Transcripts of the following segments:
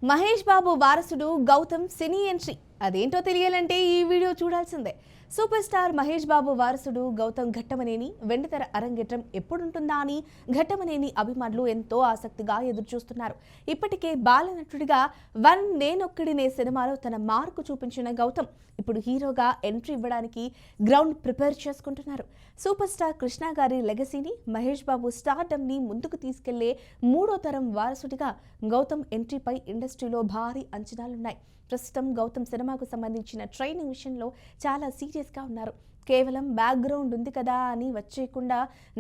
మహేష్ బాబు వారసుడు గౌతమ్ సినీ ఎంట్రీ అదేంటో తెలియాలంటే ఈ వీడియో చూడాల్సిందే. సూపర్ స్టార్ మహేష్ బాబు వారసుడు గౌతమ్ ఘట్టమనేని వెండితెర అరంగేట్రం ఎప్పుడుంటుందా అని ఘట్టమనేని అభిమానులు ఎంతో ఆసక్తిగా ఎదురుచూస్తున్నారు. ఇప్పటికే బాలనటుడిగా నేనొక్కడినే సినిమాలో తన మార్కు చూపించిన గౌతమ్ ఇప్పుడు హీరోగా ఎంట్రీ ఇవ్వడానికి గ్రౌండ్ ప్రిపేర్ చేసుకుంటున్నారు. సూపర్ స్టార్ కృష్ణ గారి లెగసీని, మహేష్ బాబు స్టార్డమ్ ని ముందుకు తీసుకెళ్లే మూడో తరం వారసుడిగా గౌతమ్ ఎంట్రీపై ఇండస్ట్రీలో భారీ అంచనాలున్నాయి. ప్రస్తుతం గౌతమ్ సినిమాకు సంబంధించిన ట్రైనింగ్ విషయంలో చాలా సీరియస్గా ఉన్నారు. కేవలం బ్యాక్గ్రౌండ్ ఉంది కదా అని వచ్చేయకుండా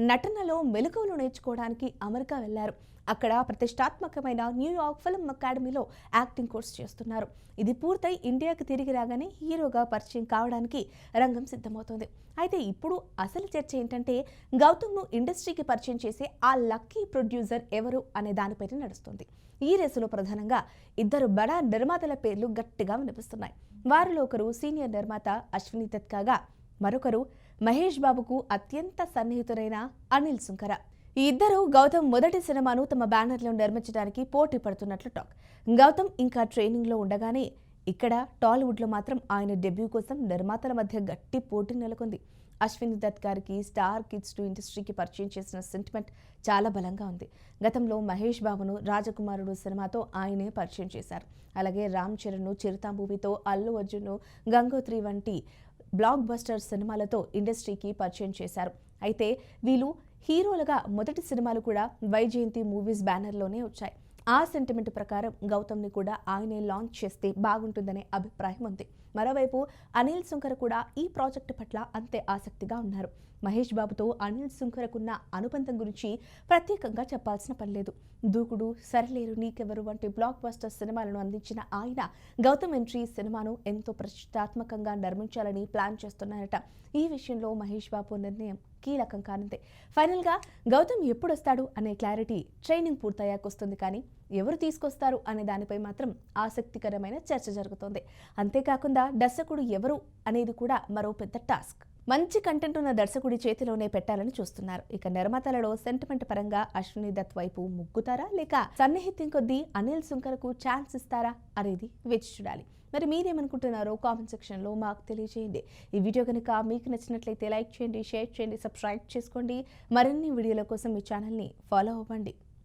నటనలో మెలకువలు నేర్చుకోవడానికి అమెరికా వెళ్లారు. అక్కడ ప్రతిష్టాత్మకమైన న్యూయార్క్ ఫిల్మ్ అకాడమీలో యాక్టింగ్ కోర్స్ చేస్తున్నారు. ఇది పూర్తయి ఇండియాకి తిరిగి రాగానే హీరోగా పరిచయం కావడానికి రంగం సిద్ధమవుతోంది. అయితే ఇప్పుడు అసలు చర్చ ఏంటంటే గౌతమ్ను ఇండస్ట్రీకి పరిచయం చేసే ఆ లక్కీ ప్రొడ్యూసర్ ఎవరు అనే దానిపైన నడుస్తుంది. ఈ రేసులో ప్రధానంగా ఇద్దరు బడా నిర్మాతల పేర్లు గట్టిగా వినిపిస్తున్నాయి. వారిలో ఒకరు సీనియర్ నిర్మాత అశ్విని దత్ కాగా మరొకరు మహేష్ బాబుకు అత్యంత సన్నిహితుడైన అనిల్ సుంకర. ఈ ఇద్దరు గౌతమ్ మొదటి సినిమాను తమ బ్యానర్లో నిర్మించడానికి పోటీ పడుతున్నట్లు టాక్. గౌతమ్ ఇంకా ట్రైనింగ్లో ఉండగానే ఇక్కడ టాలీవుడ్లో మాత్రం ఆయన డెబ్యూ కోసం నిర్మాతల మధ్య గట్టి పోటీ నెలకొంది. అశ్విని దత్ గారికి స్టార్ కిడ్స్ టు ఇండస్ట్రీకి పరిచయం చేసిన సెంటిమెంట్ చాలా బలంగా ఉంది. గతంలో మహేష్ బాబును రాజకుమారుడు సినిమాతో ఆయనే పరిచయం చేశారు. అలాగే రామ్ చరణ్ను చిరుత మూవీతో, అల్లు అర్జున్ను గంగోత్రి వంటి బ్లాక్ బస్టర్ సినిమాలతో ఇండస్ట్రీకి పరిచయం చేశారు. అయితే వీళ్ళు హీరోలుగా మొదటి సినిమాలు కూడా వైజయంతి మూవీస్ బ్యానర్లోనే వచ్చాయి. ఆ సెంటిమెంట్ ప్రకారం గౌతమ్ని కూడా ఆయనే లాంచ్ చేస్తే బాగుంటుందనే అభిప్రాయం ఉంది. మరోవైపు అనిల్ సుంకర కూడా ఈ ప్రాజెక్టు పట్ల అంతే ఆసక్తిగా ఉన్నారు. మహేష్ బాబుతో అనిల్ సుంకరకున్న అనుబంధం గురించి ప్రత్యేకంగా చెప్పాల్సిన పనిలేదు. దూకుడు, సరిలేరు, నీకెవరు వంటి బ్లాక్ బస్టర్ సినిమాలను అందించిన ఆయన గౌతమ్ ఎంట్రీ సినిమాను ఎంతో ప్రతిష్టాత్మకంగా నిర్మించాలని ప్లాన్ చేస్తున్నారట. ఈ విషయంలో మహేష్ బాబు నిర్ణయం కీలకం కానుంది. ఫైనల్గా గౌతమ్ ఎప్పుడొస్తాడు అనే క్లారిటీ ట్రైనింగ్ పూర్తయ్యాకొస్తుంది. కానీ ఎవరు తీసుకొస్తారు అనే దానిపై మాత్రం ఆసక్తికరమైన చర్చ జరుగుతోంది. అంతేకాకుండా దర్శకుడు ఎవరు అనేది కూడా మరో పెద్ద టాస్క్. మంచి కంటెంట్ ఉన్న దర్శకుడి చేతిలోనే పెట్టాలని చూస్తున్నారు. ఇక నిర్మాతలలో సెంటిమెంట్ పరంగా అశ్విని దత్ వైపు ముగ్గుతారా, లేక సన్నిహిత్యం కొద్దీ అనిల్ సుంకరకు ఛాన్స్ ఇస్తారా అనేది వేచి చూడాలి. మరి మీరేమనుకుంటున్నారో కామెంట్ సెక్షన్లో మాకు తెలియజేయండి. ఈ వీడియో కనుక మీకు నచ్చినట్లయితే లైక్ చేయండి, షేర్ చేయండి, సబ్స్క్రైబ్ చేసుకోండి. మరిన్ని వీడియోల కోసం మీ ఛానల్ని ఫాలో అవ్వండి.